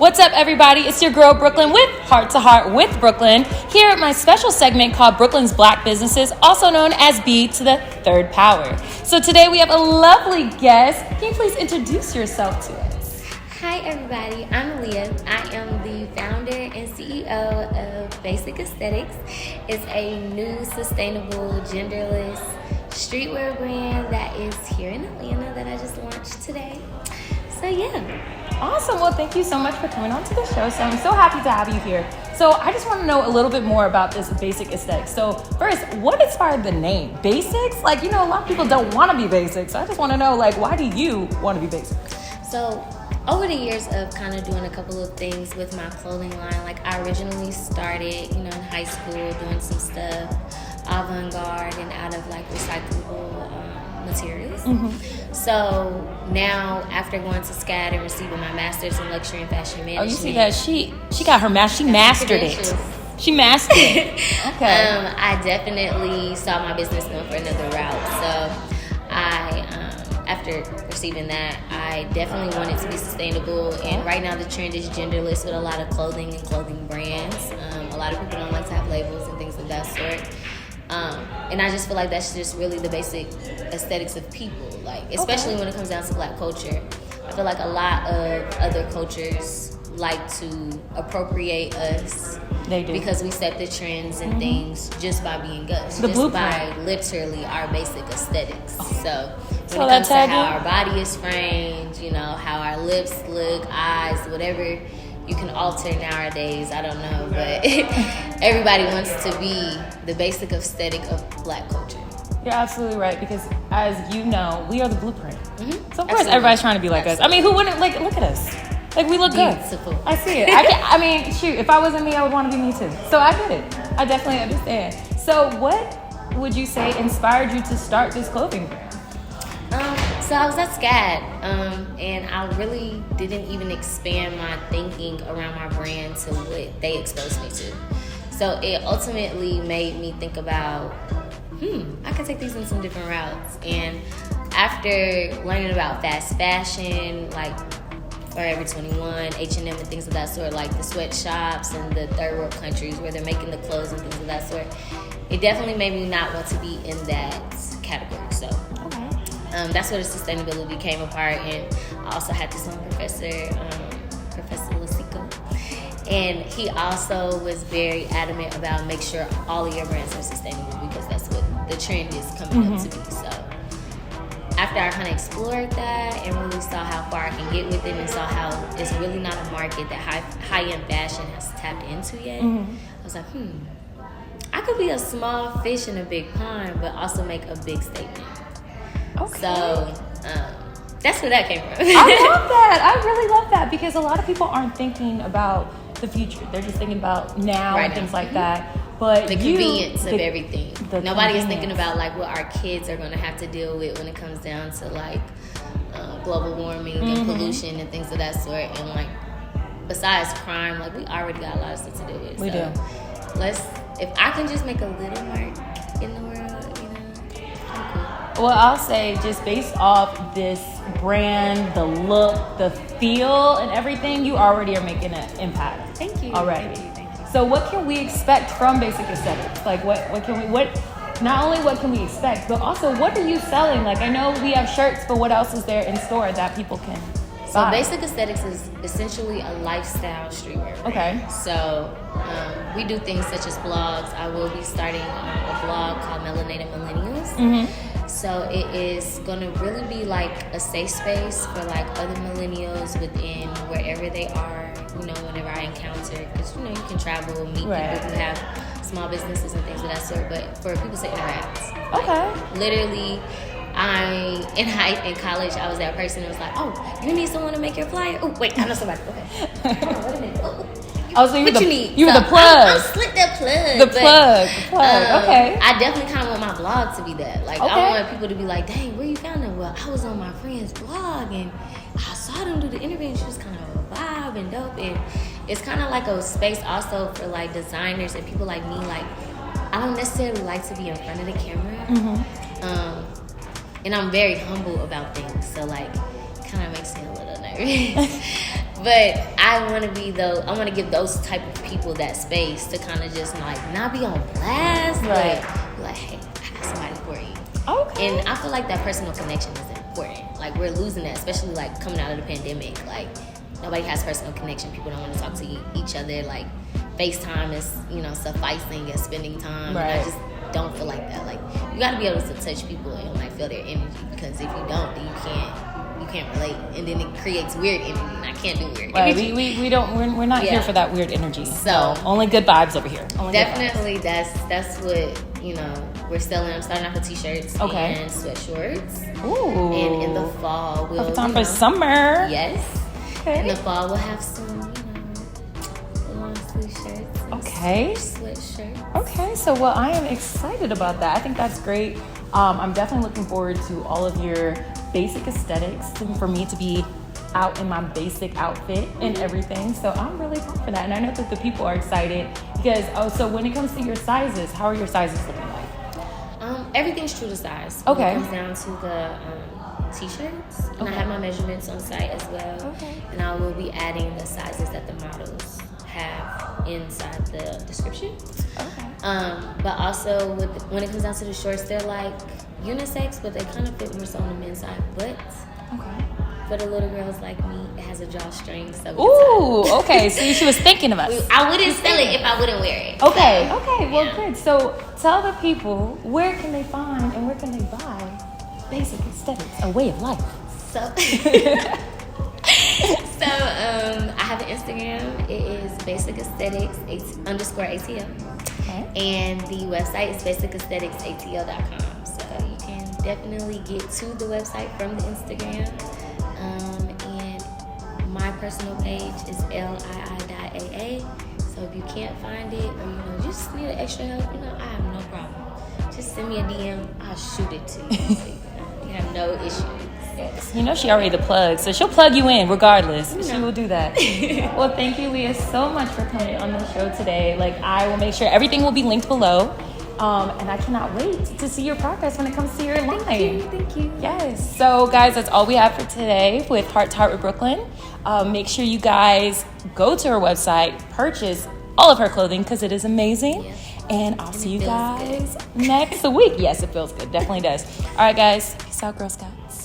What's up, everybody? It's your girl, Brooklyn, with Heart to Heart with Brooklyn, here at my special segment called Brooklyn's Black Businesses, also known as B to the Third Power. So today we have a lovely guest. Can you please introduce yourself to us? Hi, everybody. I'm Leah. I am the founder and CEO of Basic Aesthetics. It's a new, sustainable, genderless streetwear brand that is here in Atlanta that I just launched today. So, yeah. Awesome. Well, thank you so much for coming on to the show. So I'm so happy to have you here. So I just want to know a little bit more about this Basic Aesthetics. So first, what inspired the name? Basics? Like, a lot of people don't want to be basic. So I just want to know, why do you want to be basic? So over the years of kind of doing a couple of things with my clothing line, I originally started, in high school doing some stuff avant-garde and out of recyclable materials. Mm-hmm. So now, after going to SCAD and receiving my master's in luxury and fashion management. Oh, you see that? She got her master. She mastered it. She mastered it. Okay. I definitely saw my business going for another route. So after receiving that, I definitely wanted to be sustainable. And right now, the trend is genderless with a lot of clothing and clothing brands. A lot of people don't like to have labels and things of that sort. And I just feel like that's just really the basic aesthetics of people, especially when it comes down to Black culture. I feel like a lot of other cultures like to appropriate us. They do. Because we set the trends and things just by being us. The just blueprint. by literally our basic aesthetics. So when So it comes to how our body is framed, how our lips look, eyes, whatever you can alter nowadays, I don't know, but everybody wants to be the basic aesthetic of Black culture. You're absolutely right, because as you know, we are the blueprint. Mm-hmm. So of course, Absolutely. everybody's trying to be like us. I mean, who wouldn't? Look at us. We look Beautiful. good. I see it. Shoot, if I wasn't me, I would want to be me too. So I get it. I definitely understand. So what would you say inspired you to start this clothing brand? So I was at SCAD, and I really didn't even expand my thinking around my brand to what they exposed me to. So it ultimately made me think about, I could take these in some different routes. And after learning about fast fashion, Forever 21, H&M, and things of that sort, the sweatshops and the third world countries where they're making the clothes and things of that sort, it definitely made me not want to be in that category. So that's where the sustainability came apart. And I also had this one professor, Professor Lasico, and he also was very adamant about make sure all of your brands are sustainable, because that's what the trend is coming up to be. So after I kind of explored that and really saw how far I can get with it and saw how it's really not a market that high-end fashion has tapped into yet, I was like, I could be a small fish in a big pond, but also make a big statement. Okay. So that's where that came from. I love that. I really love that, because a lot of people aren't thinking about the future. They're just thinking about now and things like that. But the convenience of everything. Nobody is thinking about what our kids are going to have to deal with when it comes down to global warming and pollution and things of that sort. And besides crime, we already got a lot of stuff to deal with. We do. If I can just make a little mark in the world, I'm cool. Well, I'll say, just based off this brand, the look, the feel, and everything, you already are making an impact. Thank you. Already. Thank you. So what can we expect from Basic Aesthetics? Not only what can we expect, but also what are you selling? I know we have shirts, but what else is there in store that people can buy? So Basic Aesthetics is essentially a lifestyle streetwear brand. Okay. So we do things such as blogs. I will be starting a blog called Melanated Millennials. Mm-hmm. So it is going to really be a safe space for other millennials within wherever they are, whenever I encounter, because you can travel, meet people who have small businesses and things of that sort, but for people to interact. Okay. Literally, in college, I was that person who was like, oh, you need someone to make your flyer? Oh, wait, I know somebody. Okay. Hold on, wait a minute. Oh, so you need? Were the plug. I'm slick that plug. The plug. Okay. I definitely kind of want my blog to be that. I want people to be like, dang, where you found them? Well, I was on my friend's blog and I saw them do the interview and she was kind of a vibe and dope. And it's kind of like a space also for designers and people like me. I don't necessarily like to be in front of the camera. Mm-hmm. And I'm very humble about things. So kind of makes me a little nervous. But I want to give those type of people that space to kind of just like not be on blast, Right. but be like, hey, I got somebody for you. Okay. And I feel like that personal connection is important. Like we're losing that, especially like coming out of the pandemic. Like nobody has personal connection. People don't want to talk to each other. Like FaceTime is, sufficing as spending time. Right. And I just don't feel like that. Like you got to be able to touch people and like feel their energy, because if you don't, then you can't relate, and then it creates weird energy, and I can't do weird energy. We're not here for that weird energy. So only good vibes over here. Only definitely that's what we're selling. I'm starting off with t-shirts and sweatshorts. Ooh. And in the fall we'll time for summer. Yes. Okay. In the fall we'll have some long sleeve shirts. Okay. Sweatshirts. Okay, so I am excited about that. I think that's great. I'm definitely looking forward to all of your basic aesthetics, and for me to be out in my basic outfit and everything. So I'm really pumped for that. And I know that the people are excited because, so when it comes to your sizes, how are your sizes looking like? Everything's true to size. Okay. When it comes down to the t-shirts, and I have my measurements on site as well. Okay. And I will be adding the sizes that the models have inside the description. Okay. But also when it comes down to the shorts, they're like unisex, but they kind of fit more so on the men's side. But Okay. for the little girls like me, it has a drawstring. So Ooh, okay. See, she was thinking of us. I wouldn't sell it if I wouldn't wear it. Okay, So, okay. Well, yeah. good. So tell the people, where can they find and where can they buy Basic Aesthetics, a way of life? So, I have an Instagram. It is Basic Aesthetics _ATL. Okay. And the website is basicaestheticsatl.com. So you can definitely get to the website from the Instagram. And my personal page is LII.AA. So if you can't find it, or just need an extra help, I have no problem. Just send me a DM. I'll shoot it to you. So you have no issues. She already the plug, so she'll plug you in regardless. She will do that. Well, thank you, Leah, so much for coming on the show today. I will make sure everything will be linked below. And I cannot wait to see your progress when it comes to your line. Thank you. Yes. So, guys, that's all we have for today with Heart to Heart with Brooklyn. Make sure you guys go to her website, purchase all of her clothing because it is amazing. Yeah. And I'll see you feels guys next week. Yes, it feels good. Definitely does. All right, guys. Peace out, Girl Scouts.